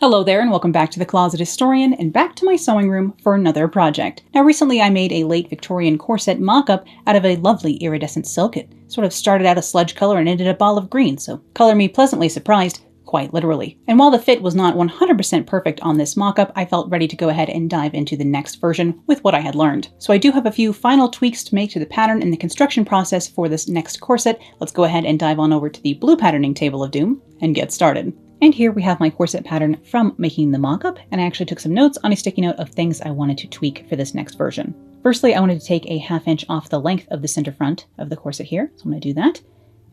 Hello there and welcome back to the Closet Historian and back to my sewing room for another project. Now recently I made a late Victorian corset mock-up out of a lovely iridescent silk. It sort of started out a sludge color and ended up olive green, so color me pleasantly surprised, quite literally. And while the fit was not 100% perfect on this mock-up, I felt ready to go ahead and dive into the next version with what I had learned. So I do have a few final tweaks to make to the pattern and the construction process for this next corset. Let's go ahead and dive on over to the blue patterning table of doom and get started. And here we have my corset pattern from making the mock-up, and I actually took some notes on a sticky note of things I wanted to tweak for this next version. Firstly, I wanted to take a 1/2 inch off the length of the center front of the corset here, so I'm going to do that.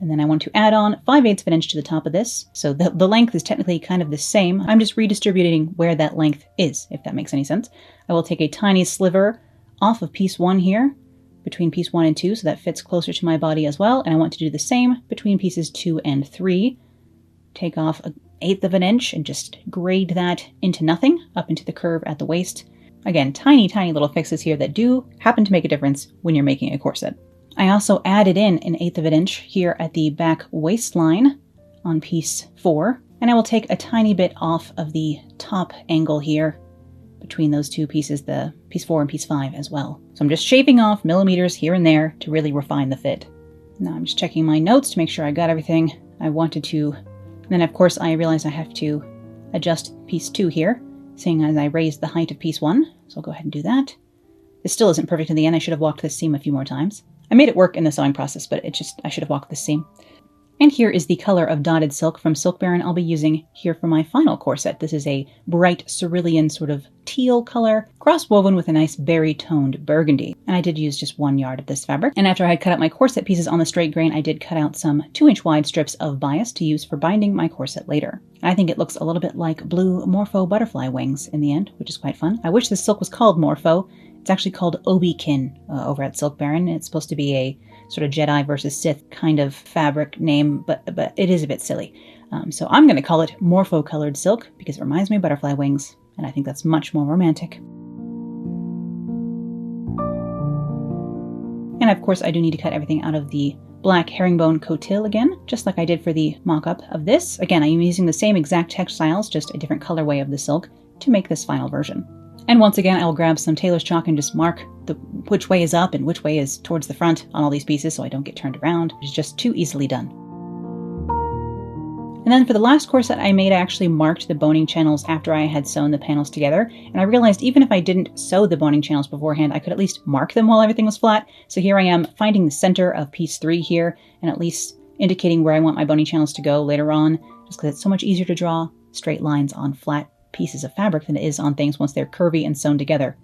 And then I want to add on 5/8 of an inch to the top of this, so the length is technically kind of the same. I'm just redistributing where that length is, if that makes any sense. I will take a tiny sliver off of piece 1 here, between piece 1 and 2, so that fits closer to my body as well, and I want to do the same between pieces 2 and 3. Take off a 1/8 of an inch and just grade that into nothing, up into the curve at the waist. Again, tiny little fixes here that do happen to make a difference when you're making a corset. I also added in an 1/8 of an inch here at the back waistline on piece 4, and I will take a tiny bit off of the top angle here between those two pieces, the piece 4 and piece 5 as well. So I'm just shaving off millimeters here and there to really refine the fit. Now I'm just checking my notes to make sure I got everything I wanted to. And then of course I realize I have to adjust piece 2 here, seeing as I raised the height of piece 1. So I'll go ahead and do that. This still isn't perfect in the end. I should have walked this seam a few more times. I made it work in the sewing process, but I should have walked this seam. And here is the color of dotted silk from Silk Baron I'll be using here for my final corset. This is a bright cerulean sort of teal color, cross-woven with a nice berry-toned burgundy. And I did use just 1 yard of this fabric. And after I had cut out my corset pieces on the straight grain, I did cut out some 2-inch wide strips of bias to use for binding my corset later. And I think it looks a little bit like blue Morpho butterfly wings in the end, which is quite fun. I wish this silk was called Morpho. It's actually called Obikin over at Silk Baron. It's supposed to be a sort of Jedi versus Sith kind of fabric name, but it is a bit silly. So I'm going to call it Morpho Colored Silk because it reminds me of butterfly wings, and I think that's much more romantic. And of course I do need to cut everything out of the black herringbone cotil again, just like I did for the mock-up of this. Again, I'm using the same exact textiles, just a different colorway of the silk to make this final version. And once again, I will grab some tailor's chalk and just mark which way is up and which way is towards the front on all these pieces so I don't get turned around. It's just too easily done. And then for the last corset I made, I actually marked the boning channels after I had sewn the panels together. And I realized even if I didn't sew the boning channels beforehand, I could at least mark them while everything was flat. So here I am finding the center of piece 3 here and at least indicating where I want my boning channels to go later on, just because it's so much easier to draw straight lines on flat pieces of fabric than it is on things once they're curvy and sewn together.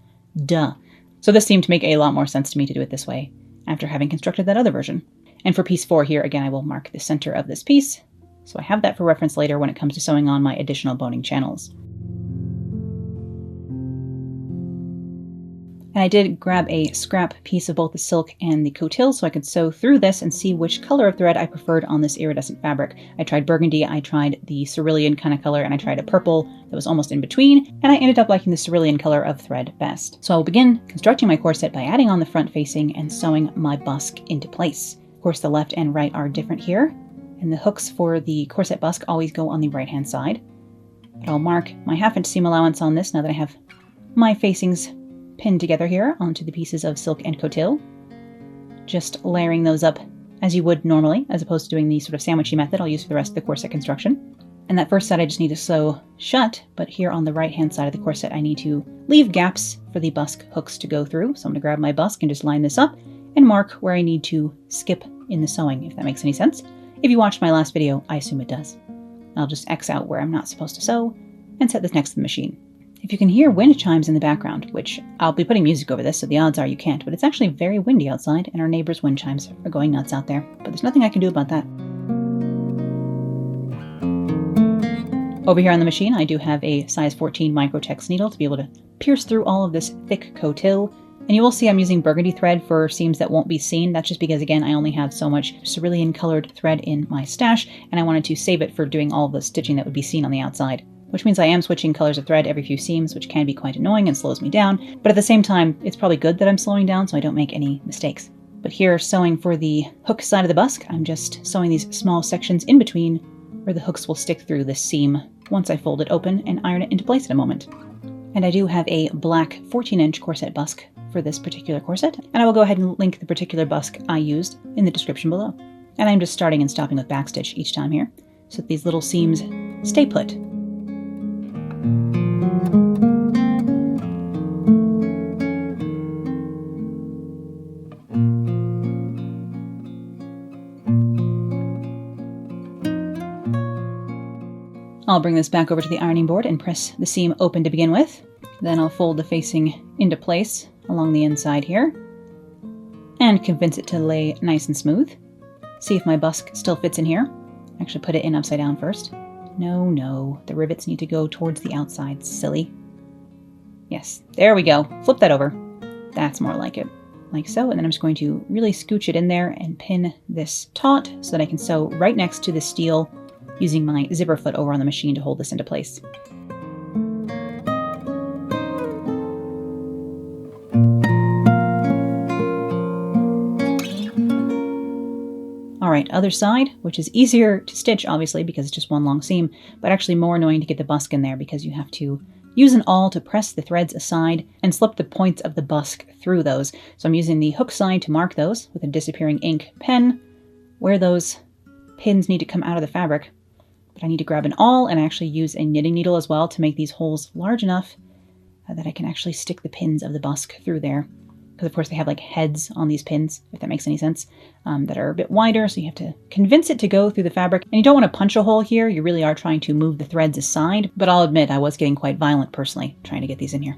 Duh. So this seemed to make a lot more sense to me to do it this way after having constructed that other version. And for piece 4 here, again, I will mark the center of this piece, so I have that for reference later when it comes to sewing on my additional boning channels. And I did grab a scrap piece of both the silk and the cotil so I could sew through this and see which color of thread I preferred on this iridescent fabric. I tried burgundy, I tried the cerulean kind of color, and I tried a purple that was almost in between, and I ended up liking the cerulean color of thread best. So I'll begin constructing my corset by adding on the front facing and sewing my busk into place. Of course, the left and right are different here, and the hooks for the corset busk always go on the right-hand side. But I'll mark my 1/2 inch seam allowance on this now that I have my facings pinned together here onto the pieces of silk and cotil, just layering those up as you would normally, as opposed to doing the sort of sandwichy method I'll use for the rest of the corset construction. And that first side I just need to sew shut, but here on the right hand side of the corset I need to leave gaps for the busk hooks to go through. So I'm going to grab my busk and just line this up and mark where I need to skip in the sewing, if that makes any sense. If you watched my last video, I assume it does. I'll just X out where I'm not supposed to sew and set this next to the machine. If you can hear wind chimes in the background, which I'll be putting music over this, so the odds are you can't, but it's actually very windy outside, and our neighbors' wind chimes are going nuts out there. But there's nothing I can do about that. Over here on the machine, I do have a size 14 Microtex needle to be able to pierce through all of this thick cotil. And you will see I'm using burgundy thread for seams that won't be seen. That's just because, again, I only have so much cerulean colored thread in my stash, and I wanted to save it for doing all the stitching that would be seen on the outside. Which means I am switching colors of thread every few seams, which can be quite annoying and slows me down. But at the same time, it's probably good that I'm slowing down so I don't make any mistakes. But here, sewing for the hook side of the busk, I'm just sewing these small sections in between where the hooks will stick through this seam once I fold it open and iron it into place in a moment. And I do have a black 14-inch corset busk for this particular corset, and I will go ahead and link the particular busk I used in the description below. And I'm just starting and stopping with backstitch each time here, so that these little seams stay put. I'll bring this back over to the ironing board and press the seam open to begin with. Then I'll fold the facing into place along the inside here and convince it to lay nice and smooth. See if my busk still fits in here. Actually put it in upside down first. No, the rivets need to go towards the outside, silly. Yes, there we go. Flip that over. That's more like it. Like so, and then I'm just going to really scooch it in there and pin this taut so that I can sew right next to the steel using my zipper foot over on the machine to hold this into place. Alright, other side, which is easier to stitch obviously because it's just one long seam, but actually more annoying to get the busk in there because you have to use an awl to press the threads aside and slip the points of the busk through those. So I'm using the hook side to mark those with a disappearing ink pen where those pins need to come out of the fabric. But I need to grab an awl and actually use a knitting needle as well to make these holes large enough that I can actually stick the pins of the busk through there. Because of course they have like heads on these pins, if that makes any sense, that are a bit wider, so you have to convince it to go through the fabric. And you don't want to punch a hole here, you really are trying to move the threads aside, but I'll admit I was getting quite violent personally trying to get these in here.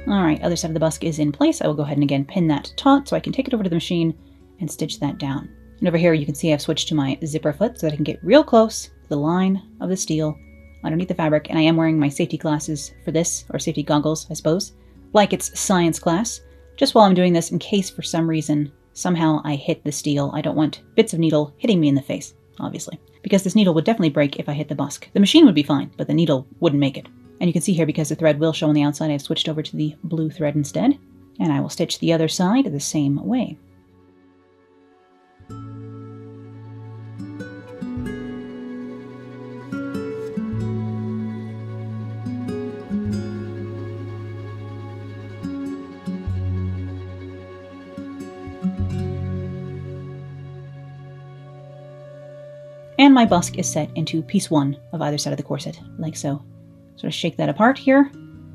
Alright, other side of the busk is in place. I will go ahead and again pin that taut so I can take it over to the machine and stitch that down. And over here you can see I've switched to my zipper foot so that I can get real close to the line of the steel underneath the fabric, and I am wearing my safety glasses for this, or safety goggles, I suppose, like it's science class, just while I'm doing this in case for some reason somehow I hit the steel. I don't want bits of needle hitting me in the face, obviously, because this needle would definitely break if I hit the busk. The machine would be fine, but the needle wouldn't make it. And you can see here, because the thread will show on the outside, I've switched over to the blue thread instead. And I will stitch the other side the same way. And my busk is set into piece 1 of either side of the corset, like so. Sort of shake that apart here.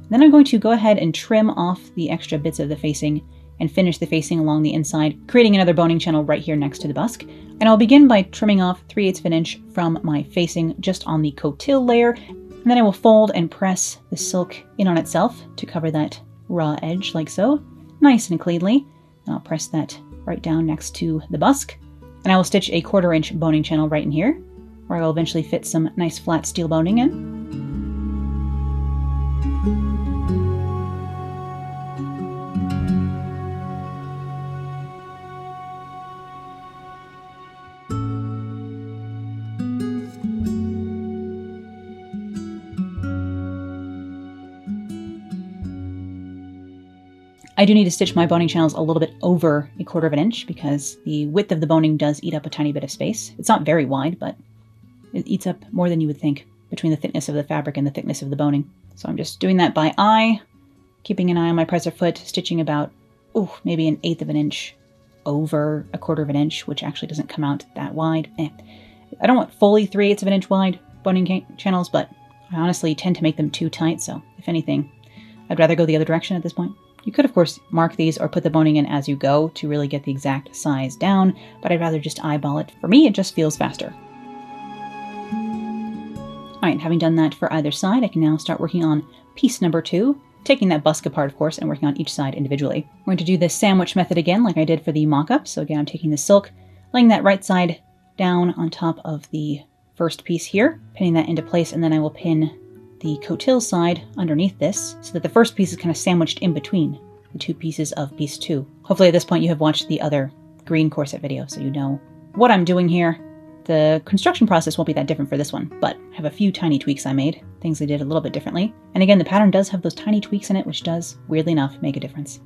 Then I'm going to go ahead and trim off the extra bits of the facing and finish the facing along the inside, creating another boning channel right here next to the busk. And I'll begin by trimming off 3/8 of an inch from my facing just on the cotil layer. And then I will fold and press the silk in on itself to cover that raw edge like so, nice and cleanly. And I'll press that right down next to the busk. And I will stitch a 1/4 inch boning channel right in here, where I will eventually fit some nice flat steel boning in. I do need to stitch my boning channels a little bit over a 1/4 of an inch because the width of the boning does eat up a tiny bit of space. It's not very wide, but it eats up more than you would think between the thickness of the fabric and the thickness of the boning. So I'm just doing that by eye, keeping an eye on my presser foot, stitching about, maybe 1/8 of an inch over a 1/4 of an inch, which actually doesn't come out that wide. I don't want fully 3/8 of an inch wide boning channels, but I honestly tend to make them too tight, so if anything, I'd rather go the other direction at this point. You could, of course, mark these or put the boning in as you go to really get the exact size down, but I'd rather just eyeball it. For me, it just feels faster. Alright, having done that for either side, I can now start working on piece number 2, taking that busk apart, of course, and working on each side individually. We're going to do this sandwich method again, like I did for the mock-up. So again, I'm taking the silk, laying that right side down on top of the first piece here, pinning that into place, and then I will pin the cotil side underneath this so that the first piece is kind of sandwiched in between the two pieces of piece 2. Hopefully at this point you have watched the other green corset video so you know what I'm doing here. The construction process won't be that different for this one, but I have a few tiny tweaks I made, things I did a little bit differently. And again, the pattern does have those tiny tweaks in it, which does, weirdly enough, make a difference.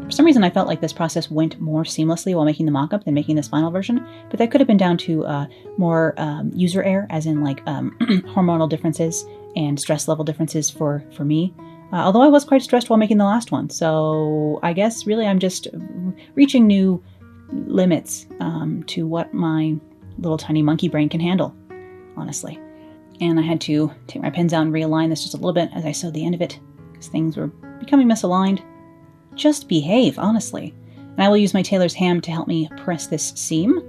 For some reason I felt like this process went more seamlessly while making the mock-up than making this final version, but that could have been down to more user error, as in like hormonal differences and stress level differences for me. Although I was quite stressed while making the last one, so I guess really I'm just reaching new limits to what my little tiny monkey brain can handle, honestly. And I had to take my pins out and realign this just a little bit as I sewed the end of it, because things were becoming misaligned. Just behave, honestly. And I will use my tailor's ham to help me press this seam,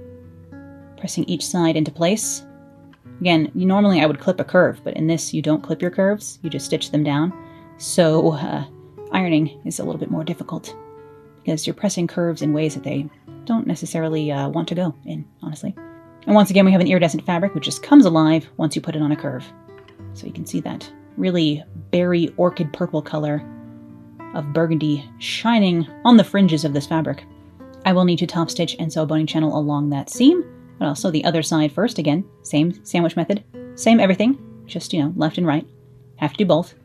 pressing each side into place. Again, normally I would clip a curve, but in this you don't clip your curves, you just stitch them down. So ironing is a little bit more difficult because you're pressing curves in ways that they don't necessarily want to go in, honestly. And once again, we have an iridescent fabric, which just comes alive once you put it on a curve. So you can see that really berry orchid purple color of burgundy shining on the fringes of this fabric. I will need to top stitch and sew a boning channel along that seam, but I'll sew the other side first. Again, same sandwich method, same everything, just, left and right. Have to do both.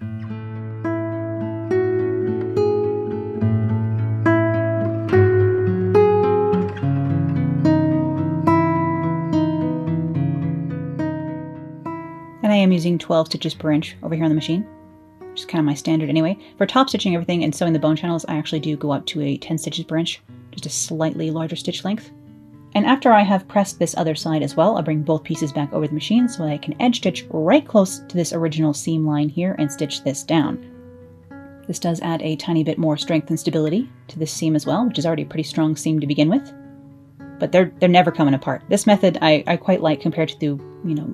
And I am using 12 stitches per inch over here on the machine, which is kind of my standard anyway. For top stitching everything and sewing the bone channels, I actually do go up to a 10 stitches per inch, just a slightly larger stitch length. And after I have pressed this other side as well, I'll bring both pieces back over the machine so I can edge stitch right close to this original seam line here and stitch this down. This does add a tiny bit more strength and stability to this seam as well, which is already a pretty strong seam to begin with. But they're never coming apart. This method I quite like compared to the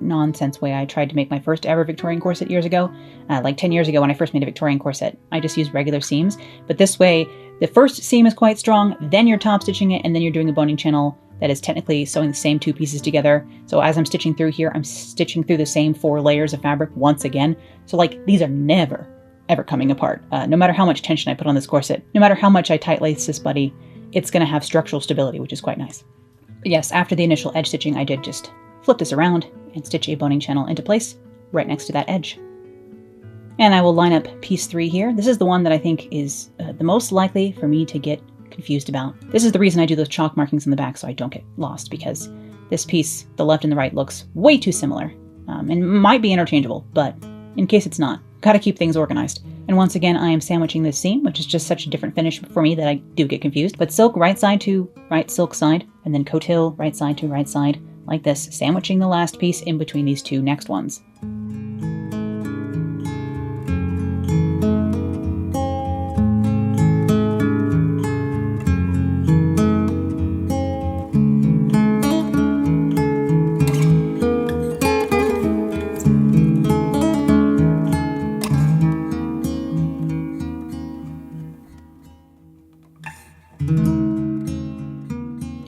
nonsense way I tried to make my first ever Victorian corset years ago. Like 10 years ago when I first made a Victorian corset, I just used regular seams. But this way, the first seam is quite strong, then you're top stitching it, and then you're doing a boning channel that is technically sewing the same two pieces together. So as I'm stitching through here, I'm stitching through the same 4 layers of fabric once again. So like these are never, ever coming apart. No matter how much tension I put on this corset, no matter how much I tight lace this buddy, it's going to have structural stability, which is quite nice. But yes, after the initial edge stitching, I did just flip this around and stitch a boning channel into place right next to that edge. And I will line up piece 3 here. This is the one that I think is the most likely for me to get confused about. This is the reason I do those chalk markings in the back so I don't get lost, because this piece, the left and the right, looks way too similar and might be interchangeable, but in case it's not, gotta keep things organized. And once again, I am sandwiching this seam, which is just such a different finish for me that I do get confused. But silk right side to right silk side, and then cotil right side to right side, like this, sandwiching the last piece in between these two next ones.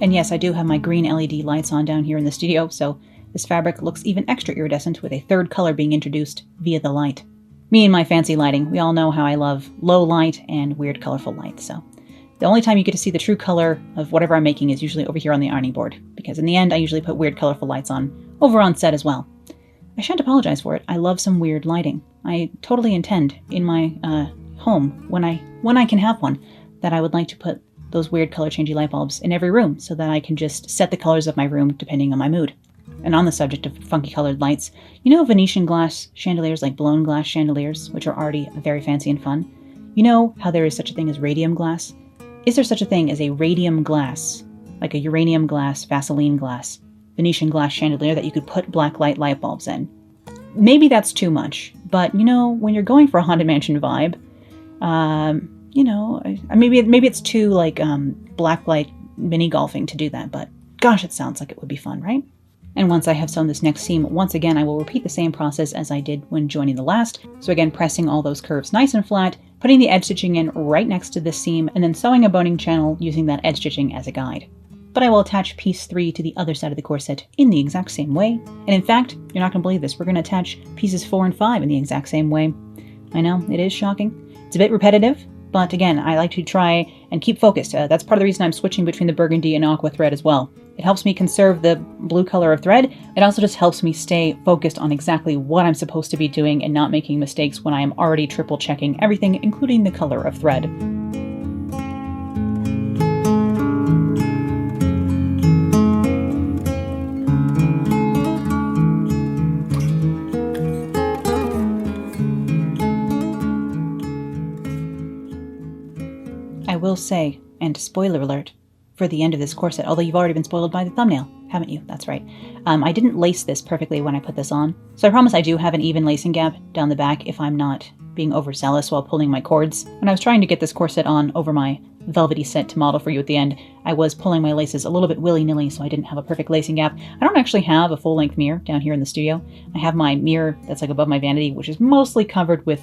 And yes, I do have my green LED lights on down here in the studio, so this fabric looks even extra iridescent with a third color being introduced via the light. Me and my fancy lighting, we all know how I love low light and weird colorful light, so the only time you get to see the true color of whatever I'm making is usually over here on the ironing board, because in the end I usually put weird colorful lights on over on set as well. I shan't apologize for it. I love some weird lighting. I totally intend in my home, when I can have one, that I would like to put those weird color changey light bulbs in every room so that I can just set the colors of my room depending on my mood. And on the subject of funky colored lights, you know Venetian glass chandeliers, like blown glass chandeliers, which are already very fancy and fun? You know how there is such a thing as radium glass? Is there such a thing as a radium glass, like a uranium glass, Vaseline glass, Venetian glass chandelier that you could put black light bulbs in? Maybe that's too much, but when you're going for a Haunted Mansion vibe, maybe it's too like blacklight mini golfing to do that, but gosh, it sounds like it would be fun, right? And once I have sewn this next seam, once again, I will repeat the same process as I did when joining the last. So again, pressing all those curves nice and flat, putting the edge stitching in right next to this seam, and then sewing a boning channel using that edge stitching as a guide. But I will attach piece 3 to the other side of the corset in the exact same way. And in fact, you're not going to believe this, we're going to attach pieces 4 and 5 in the exact same way. I know, it is shocking. It's a bit repetitive, but again, I like to try and keep focused. That's part of the reason I'm switching between the burgundy and aqua thread as well. It helps me conserve the blue color of thread. It also just helps me stay focused on exactly what I'm supposed to be doing and not making mistakes when I am already triple checking everything, including the color of thread. I will say, and spoiler alert, for the end of this corset, although you've already been spoiled by the thumbnail, haven't you? That's right. I didn't lace this perfectly when I put this on, so I promise I do have an even lacing gap down the back if I'm not being overzealous while pulling my cords. When I was trying to get this corset on over my velvety set to model for you at the end, I was pulling my laces a little bit willy-nilly, so I didn't have a perfect lacing gap. I don't actually have a full-length mirror down here in the studio. I have my mirror that's like above my vanity, which is mostly covered with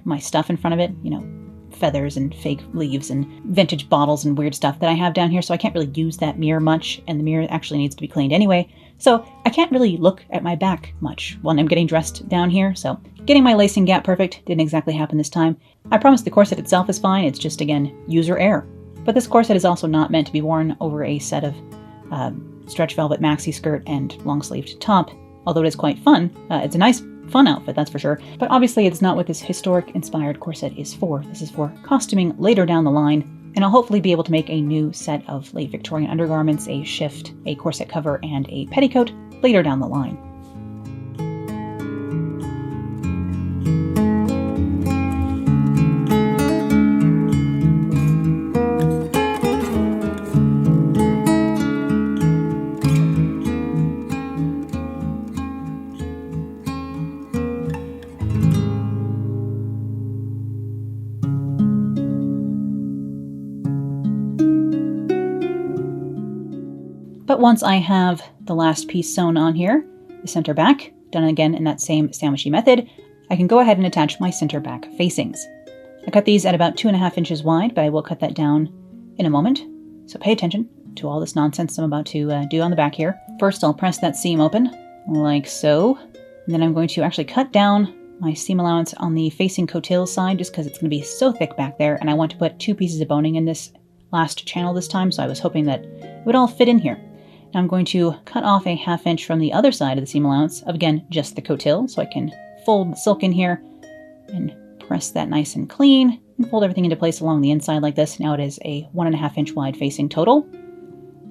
my stuff in front of it, you know, feathers and fake leaves and vintage bottles and weird stuff that I have down here, so I can't really use that mirror much, and the mirror actually needs to be cleaned anyway, so I can't really look at my back much when I'm getting dressed down here, so getting my lacing gap perfect didn't exactly happen this time. I promise the corset itself is fine, it's just, again, user error. But this corset is also not meant to be worn over a set of stretch velvet maxi skirt and long-sleeved top, although it is quite fun. It's a nice fun outfit, that's for sure. But obviously it's not what this historic-inspired corset is for. This is for costuming later down the line, and I'll hopefully be able to make a new set of late Victorian undergarments, a shift, a corset cover, and a petticoat later down the line. But once I have the last piece sewn on here, the center back, done again in that same sandwichy method, I can go ahead and attach my center back facings. I cut these at about 2.5 inches wide, but I will cut that down in a moment. So pay attention to all this nonsense I'm about to do on the back here. First, I'll press that seam open, like so. And then I'm going to actually cut down my seam allowance on the facing cotilles side, just because it's going to be so thick back there, and I want to put 2 pieces of boning in this last channel this time, so I was hoping that it would all fit in here. Now I'm going to cut off a 1/2 inch from the other side of the seam allowance of, again, just the cotilles, so I can fold the silk in here and press that nice and clean and fold everything into place along the inside like this. Now it is a 1.5 inch wide facing total.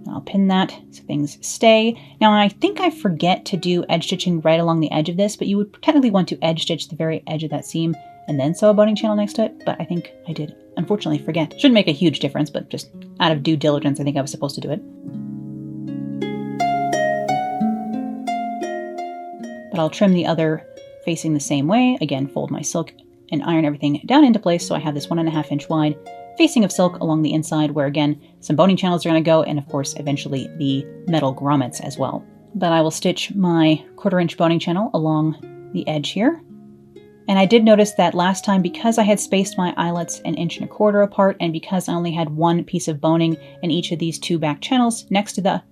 I'll pin that so things stay. Now I think I forget to do edge stitching right along the edge of this, but you would technically want to edge stitch the very edge of that seam and then sew a boning channel next to it, but I think I did unfortunately forget. Shouldn't make a huge difference, but just out of due diligence, I think I was supposed to do it. But I'll trim the other facing the same way. Again, fold my silk and iron everything down into place so I have this 1.5 inch wide facing of silk along the inside where, again, some boning channels are going to go, and of course eventually the metal grommets as well. But I will stitch my 1/4 inch boning channel along the edge here. And I did notice that last time, because I had spaced my eyelets 1.25 inches apart, and because I only had 1 piece of boning in each of these 2 back channels next to the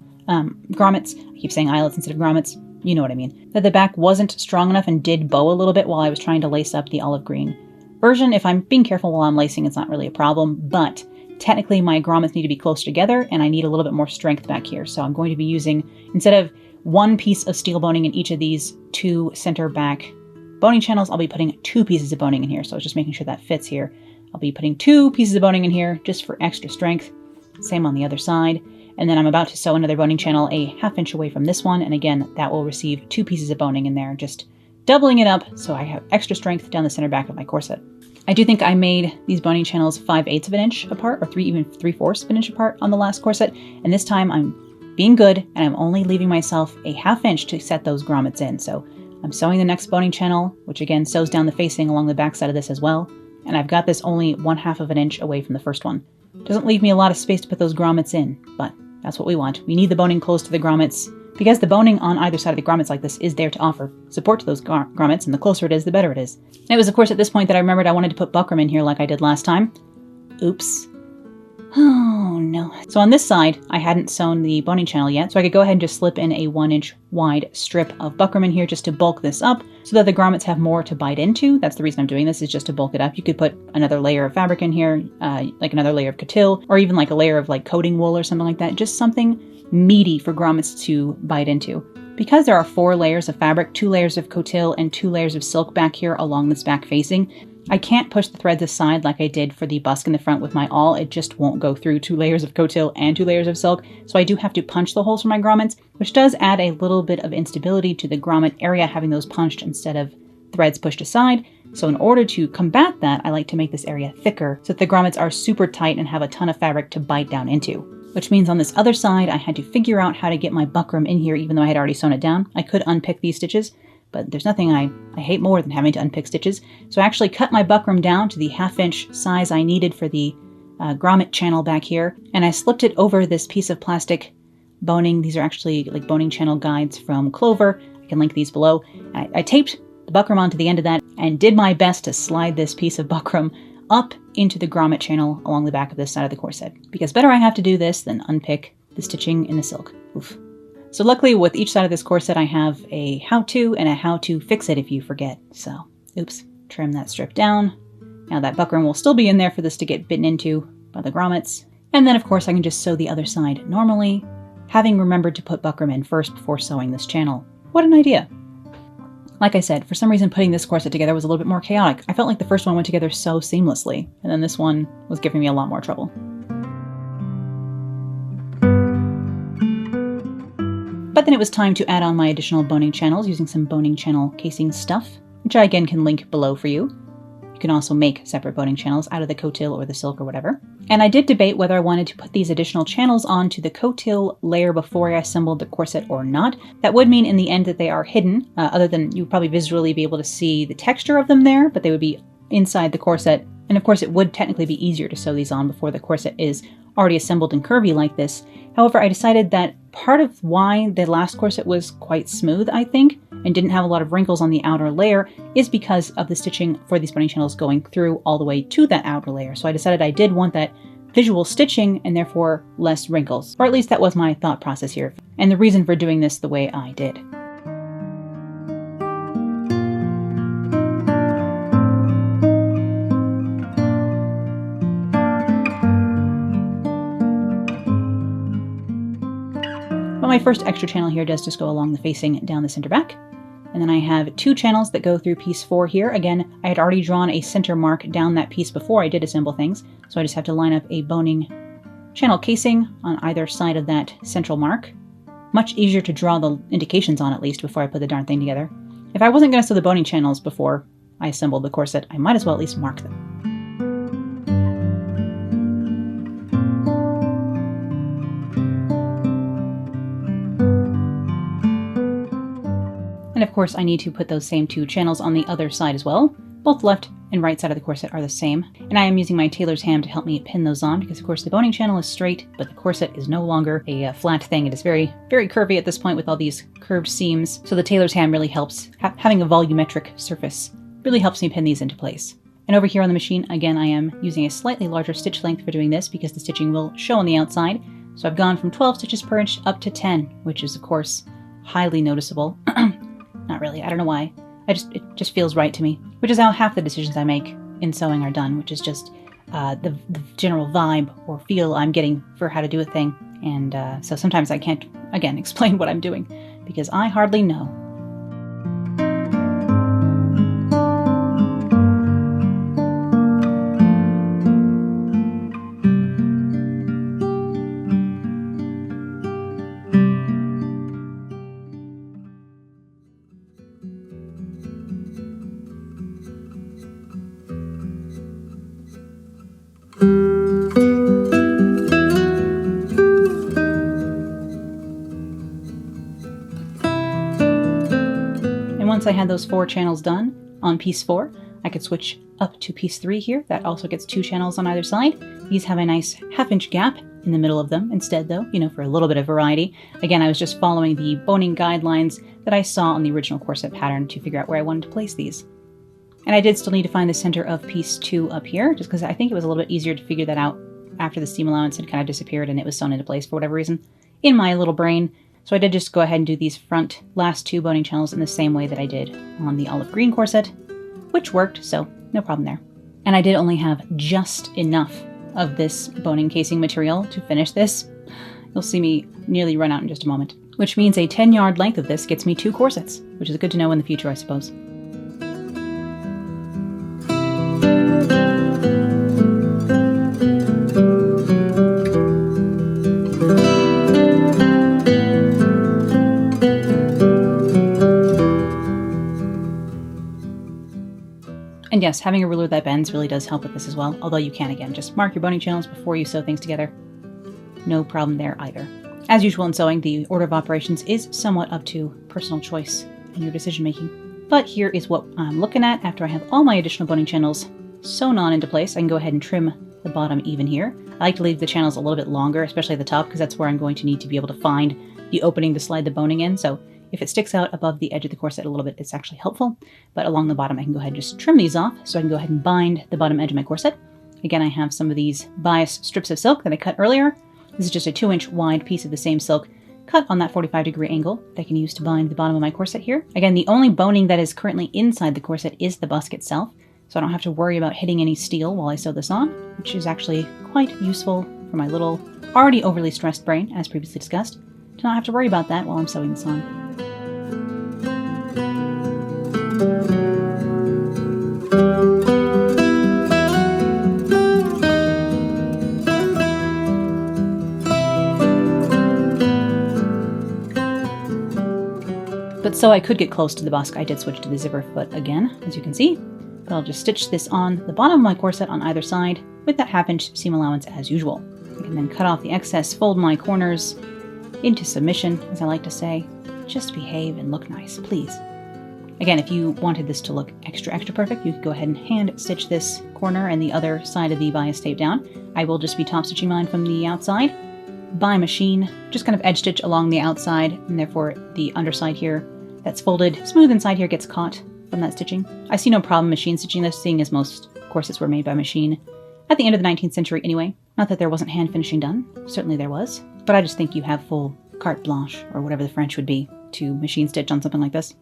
grommets, I keep saying eyelets instead of grommets, you know what I mean, that the back wasn't strong enough and did bow a little bit while I was trying to lace up the olive green version. If I'm being careful while I'm lacing, it's not really a problem, but technically my grommets need to be close together and I need a little bit more strength back here. So I'm going to be using, instead of 1 piece of steel boning in each of these 2 center back boning channels, I'll be putting 2 pieces of boning in here. So I was just making sure that fits here. I'll be putting 2 pieces of boning in here just for extra strength. Same on the other side. And then I'm about to sew another boning channel a 1/2 inch away from this one. And again, that will receive 2 pieces of boning in there, just doubling it up so I have extra strength down the center back of my corset. I do think I made these boning channels 5/8 of an inch apart, or even 3/4 of an inch apart on the last corset. And this time I'm being good and I'm only leaving myself a 1/2 inch to set those grommets in. So I'm sewing the next boning channel, which again sews down the facing along the back side of this as well. And I've got this only 1/2 of an inch away from the first one. Doesn't leave me a lot of space to put those grommets in, but that's what we want. We need the boning close to the grommets because the boning on either side of the grommets like this is there to offer support to those grommets, and the closer it is, the better it is. And it was, of course, at this point that I remembered I wanted to put buckram in here like I did last time. Oops. Oh, no. So on this side, I hadn't sewn the boning channel yet, so I could go ahead and just slip in a 1-inch wide strip of buckram in here just to bulk this up so that the grommets have more to bite into. That's the reason I'm doing this, is just to bulk it up. You could put another layer of fabric in here, like another layer of coutil, or even like a layer of like coating wool or something like that. Just something meaty for grommets to bite into. Because there are 4 layers of fabric, 2 layers of coutil, and 2 layers of silk back here along this back facing, I can't push the threads aside like I did for the busk in the front with my awl. It just won't go through 2 layers of coutil and 2 layers of silk, so I do have to punch the holes for my grommets, which does add a little bit of instability to the grommet area, having those punched instead of threads pushed aside. So in order to combat that, I like to make this area thicker so that the grommets are super tight and have a ton of fabric to bite down into. Which means on this other side, I had to figure out how to get my buckram in here even though I had already sewn it down. I could unpick these stitches, but there's nothing I hate more than having to unpick stitches. So I actually cut my buckram down to the 1/2-inch size I needed for the grommet channel back here, and I slipped it over this piece of plastic boning. These are actually like boning channel guides from Clover. I can link these below. I taped the buckram onto the end of that and did my best to slide this piece of buckram up into the grommet channel along the back of this side of the corset, because better I have to do this than unpick the stitching in the silk. Oof. So luckily with each side of this corset I have a how-to and a how-to fix it if you forget. So, oops, trim that strip down. Now that buckram will still be in there for this to get bitten into by the grommets. And then of course I can just sew the other side normally, having remembered to put buckram in first before sewing this channel. What an idea! Like I said, for some reason putting this corset together was a little bit more chaotic. I felt like the first one went together so seamlessly, and then this one was giving me a lot more trouble. But then it was time to add on my additional boning channels using some boning channel casing stuff, which I again can link below for you. You can also make separate boning channels out of the coutil or the silk or whatever. And I did debate whether I wanted to put these additional channels onto the coutil layer before I assembled the corset or not. That would mean in the end that they are hidden, other than you would probably visually be able to see the texture of them there, but they would be inside the corset. And of course it would technically be easier to sew these on before the corset is already assembled and curvy like this. However, I decided that part of why the last corset was quite smooth, I think, and didn't have a lot of wrinkles on the outer layer is because of the stitching for these boning channels going through all the way to that outer layer. So I decided I did want that visual stitching and therefore less wrinkles. Or at least that was my thought process here, and the reason for doing this the way I did. But my first extra channel here does just go along the facing down the center back. And then I have 2 channels that go through piece 4 here. Again, I had already drawn a center mark down that piece before I did assemble things, so I just have to line up a boning channel casing on either side of that central mark. Much easier to draw the indications on, at least, before I put the darn thing together. If I wasn't going to sew the boning channels before I assembled the corset, I might as well at least mark them. And of course I need to put those same 2 channels on the other side as well. Both left and right side of the corset are the same. And I am using my tailor's ham to help me pin those on because of course the boning channel is straight, but the corset is no longer a flat thing. It is very, very curvy at this point with all these curved seams. So the tailor's ham really helps. Having a volumetric surface really helps me pin these into place. And over here on the machine, again, I am using a slightly larger stitch length for doing this because the stitching will show on the outside. So I've gone from 12 stitches per inch up to 10, which is of course highly noticeable. Not really, I don't know why. It just feels right to me, which is how half the decisions I make in sewing are done, which is just the general vibe or feel I'm getting for how to do a thing. And so sometimes I can't, again, explain what I'm doing because I hardly know. Once I had those 4 channels done on piece 4, I could switch up to piece 3 here. That also gets 2 channels on either side. These have a nice 1/2 inch gap in the middle of them instead though, for a little bit of variety. Again, I was just following the boning guidelines that I saw on the original corset pattern to figure out where I wanted to place these. And I did still need to find the center of piece 2 up here, just because I think it was a little bit easier to figure that out after the seam allowance had kind of disappeared and it was sewn into place for whatever reason in my little brain. So I did just go ahead and do these front last 2 boning channels in the same way that I did on the olive green corset, which worked, so no problem there. And I did only have just enough of this boning casing material to finish this. You'll see me nearly run out in just a moment, which means a 10-yard length of this gets me 2 corsets, which is good to know in the future, I suppose. And yes, having a ruler that bends really does help with this as well, although you can, again, just mark your boning channels before you sew things together. No problem there either. As usual in sewing, the order of operations is somewhat up to personal choice and your decision making. But here is what I'm looking at after I have all my additional boning channels sewn on into place. I can go ahead and trim the bottom even here. I like to leave the channels a little bit longer, especially at the top, because that's where I'm going to need to be able to find the opening to slide the boning in. So if it sticks out above the edge of the corset a little bit, it's actually helpful. But along the bottom, I can go ahead and just trim these off so I can go ahead and bind the bottom edge of my corset. Again, I have some of these bias strips of silk that I cut earlier. This is just a 2-inch wide piece of the same silk cut on that 45-degree angle that I can use to bind the bottom of my corset here. Again, the only boning that is currently inside the corset is the busk itself, so I don't have to worry about hitting any steel while I sew this on, which is actually quite useful for my little, already overly stressed brain, as previously discussed, to not have to worry about that while I'm sewing this on. But so I could get close to the busk, I did switch to the zipper foot again, as you can see. But I'll just stitch this on the bottom of my corset on either side with that 1/2-inch seam allowance as usual. I can then cut off the excess, fold my corners into submission, as I like to say. Just behave and look nice, please. Again, if you wanted this to look extra perfect, you could go ahead and hand stitch this corner and the other side of the bias tape down. I will just be top stitching mine from the outside by machine, just kind of edge stitch along the outside, and therefore the underside here that's folded smooth inside here gets caught from that stitching. I see no problem machine stitching this, seeing as most corsets were made by machine at the end of the 19th century anyway. Not that there wasn't hand finishing done, certainly there was, but I just think you have full carte blanche, or whatever the French would be, to machine stitch on something like this.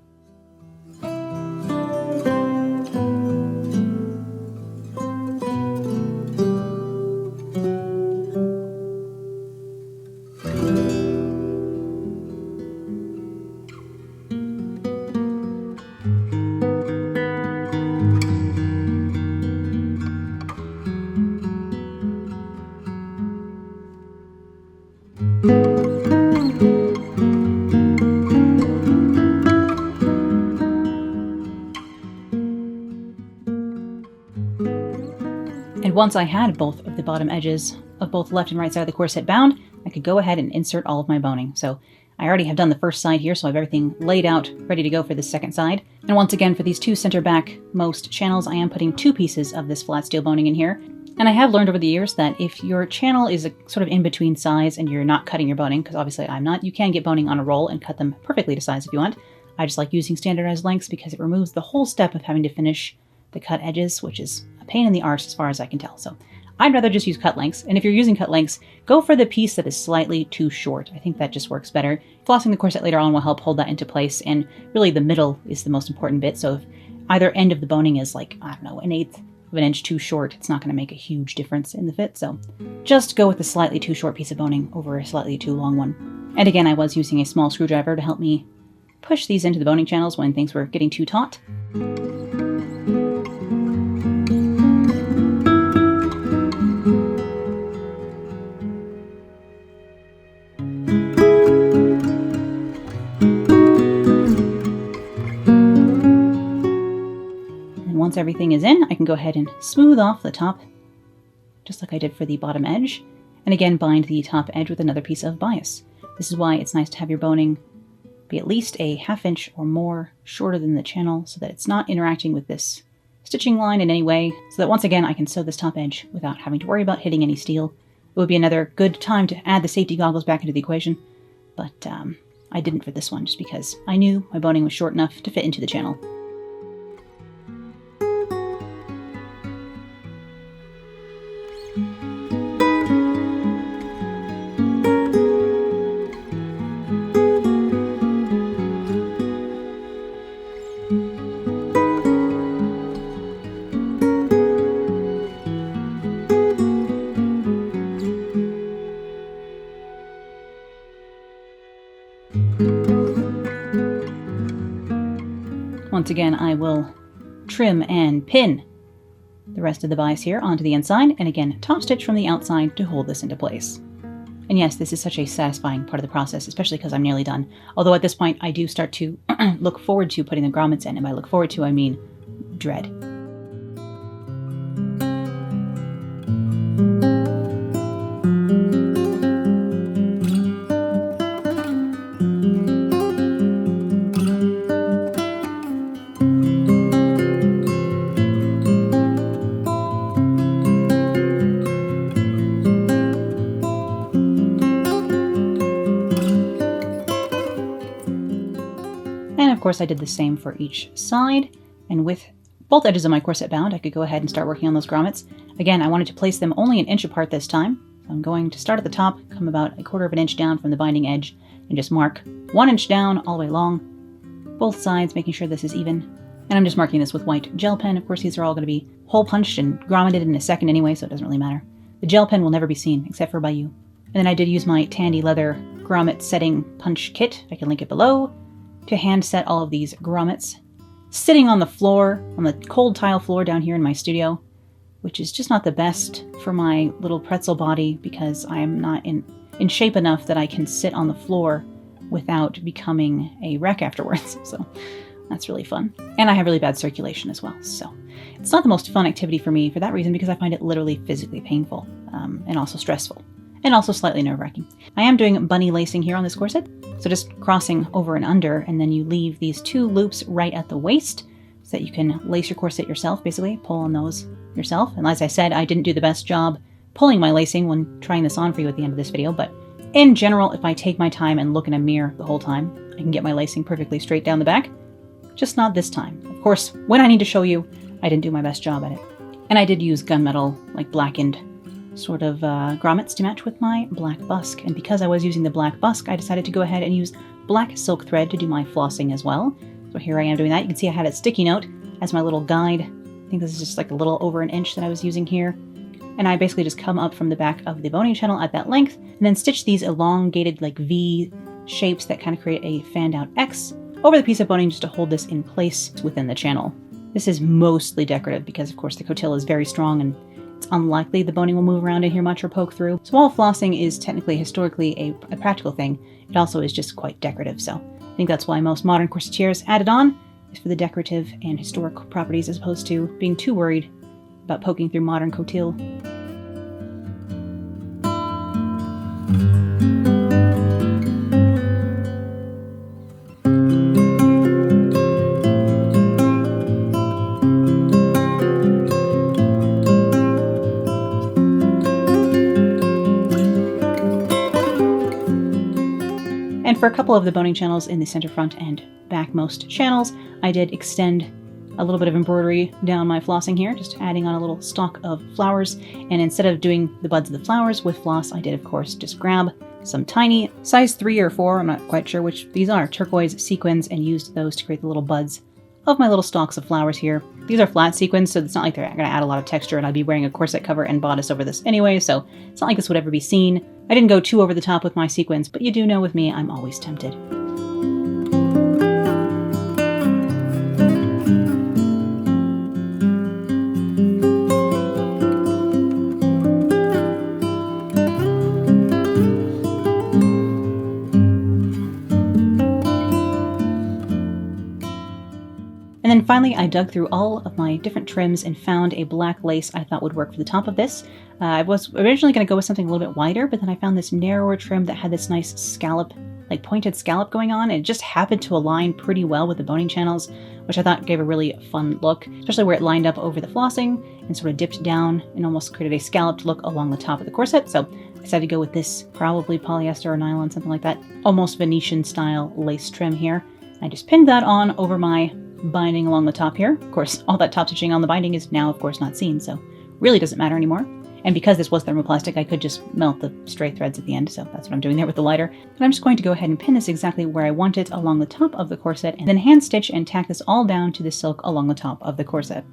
And once I had both of the bottom edges of both left and right side of the corset bound, I could go ahead and insert all of my boning. So I already have done the first side here, so I have everything laid out, ready to go for the second side. And once again, for these 2 center back most channels, I am putting 2 pieces of this flat steel boning in here. And I have learned over the years that if your channel is a sort of in-between size and you're not cutting your boning, because obviously I'm not, you can get boning on a roll and cut them perfectly to size if you want. I just like using standardized lengths because it removes the whole step of having to finish the cut edges, which is a pain in the arse as far as I can tell. So I'd rather just use cut lengths, and if you're using cut lengths, go for the piece that is slightly too short. I think that just works better. Flossing the corset later on will help hold that into place, and really the middle is the most important bit, so if either end of the boning is like, I don't know, 1/8 of an inch too short, it's not going to make a huge difference in the fit, so just go with a slightly too short piece of boning over a slightly too long one. And again, I was using a small screwdriver to help me push these into the boning channels when things were getting too taut. Once everything is in, I can go ahead and smooth off the top, just like I did for the bottom edge, and again bind the top edge with another piece of bias. This is why it's nice to have your boning be at least a 1/2 inch or more shorter than the channel, so that it's not interacting with this stitching line in any way, so that once again I can sew this top edge without having to worry about hitting any steel. would be another good time to add the safety goggles back into the equation. But I didn't for this one, just because I knew my boning was short enough to fit into the channel. Once again, I will trim and pin the rest of the bias here onto the inside, and again, top stitch from the outside to hold this into place. And yes, this is such a satisfying part of the process, especially because I'm nearly done. Although at this point, I do start to look forward to putting the grommets in, and by look forward to, I mean dread. Of course, I did the same for each side, and with both edges of my corset bound, I could go ahead and start working on those grommets. Again, I wanted to place them only an inch apart this time. So I'm going to start at the top, come about 1/4 of an inch down from the binding edge, and just mark 1 inch down all the way along, both sides, making sure this is even. And I'm just marking this with white gel pen. Of course, these are all going to be hole punched and grommeted in a second anyway, so it doesn't really matter. The gel pen will never be seen, except for by you. And then I did use my Tandy Leather grommet setting punch kit. I can link it below, to hand set all of these grommets, sitting on the floor, on the cold tile floor down here in my studio, which is just not the best for my little pretzel body because I am not in shape enough that I can sit on the floor without becoming a wreck afterwards. So that's really fun. And I have really bad circulation as well. So it's not the most fun activity for me for that reason, because I find it literally physically painful and also stressful and also slightly nerve-wracking. I am doing bunny lacing here on this corset. So just crossing over and under, and then you leave these 2 loops right at the waist so that you can lace your corset yourself, basically, pull on those yourself. And as I said, I didn't do the best job pulling my lacing when trying this on for you at the end of this video, but in general, if I take my time and look in a mirror the whole time, I can get my lacing perfectly straight down the back. Just not this time. Of course, when I need to show you, I didn't do my best job at it. And I did use gunmetal, like blackened sort of grommets to match with my black busk. And because I was using the black busk, I decided to go ahead and use black silk thread to do my flossing as well. So here I am doing that. You can see I had a sticky note as my little guide. I think this is just like a little over 1 inch that I was using here. And I basically just come up from the back of the boning channel at that length, and then stitch these elongated like V shapes that kind of create a fanned out X over the piece of boning just to hold this in place within the channel. This is mostly decorative because of course the cotil is very strong and it's unlikely the boning will move around in here much or poke through. So while flossing is technically historically a practical thing, it also is just quite decorative. So I think that's why most modern corsetiers add it on, is for the decorative and historic properties as opposed to being too worried about poking through modern cotil. And for a couple of the boning channels in the center front and backmost channels, I did extend a little bit of embroidery down my flossing here, just adding on a little stalk of flowers. And instead of doing the buds of the flowers with floss, I did, of course, just grab some tiny size 3 or 4, I'm not quite sure which these are, turquoise sequins, and used those to create the little buds of my little stalks of flowers here. These are flat sequins, so it's not like they're going to add a lot of texture, and I'd be wearing a corset cover and bodice over this anyway, so it's not like this would ever be seen. I didn't go too over the top with my sequins, but you do know with me, I'm always tempted. And then finally, I dug through all of my different trims and found a black lace I thought would work for the top of this. I was originally going to go with something a little bit wider, but then I found this narrower trim that had this nice scallop, like pointed scallop going on, and it just happened to align pretty well with the boning channels, which I thought gave a really fun look, especially where it lined up over the flossing and sort of dipped down and almost created a scalloped look along the top of the corset. So Decided to go with this, probably polyester or nylon, something like that. Almost Venetian style lace trim here. I just pinned that on over my binding along the top here. Of course, all that top stitching on the binding is now, of course, not seen, so really doesn't matter anymore. And because this was thermoplastic, I could just melt the stray threads at the end, so that's what I'm doing there with the lighter. But I'm just going to go ahead and pin this exactly where I want it along the top of the corset, and then hand stitch and tack this all down to the silk along the top of the corset.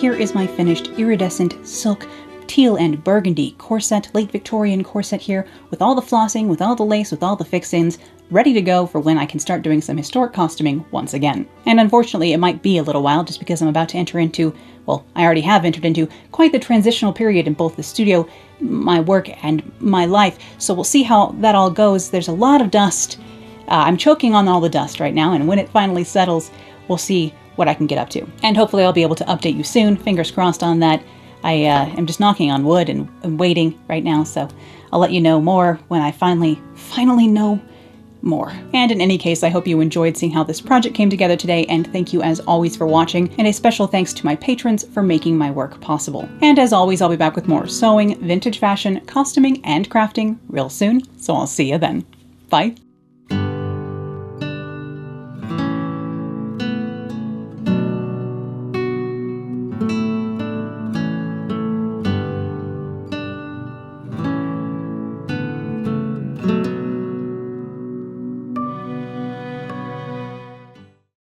Here is my finished iridescent silk teal and burgundy corset, late Victorian corset here, with all the flossing, with all the lace, with all the fix-ins, ready to go for when I can start doing some historic costuming once again. And unfortunately, it might be a little while just because I'm about to enter into, well, I already have entered into quite the transitional period in both the studio, my work, and my life. So we'll see how that all goes. There's a lot of dust. I'm choking on all the dust right now, and when it finally settles, we'll see what I can get up to. And hopefully I'll be able to update you soon. Fingers crossed on that. I am just knocking on wood and waiting right now, so I'll let you know more when I finally know more. And in any case, I hope you enjoyed seeing how this project came together today, and thank you as always for watching, and a special thanks to my patrons for making my work possible. And as always, I'll be back with more sewing, vintage fashion, costuming, and crafting real soon, so I'll see you then. Bye!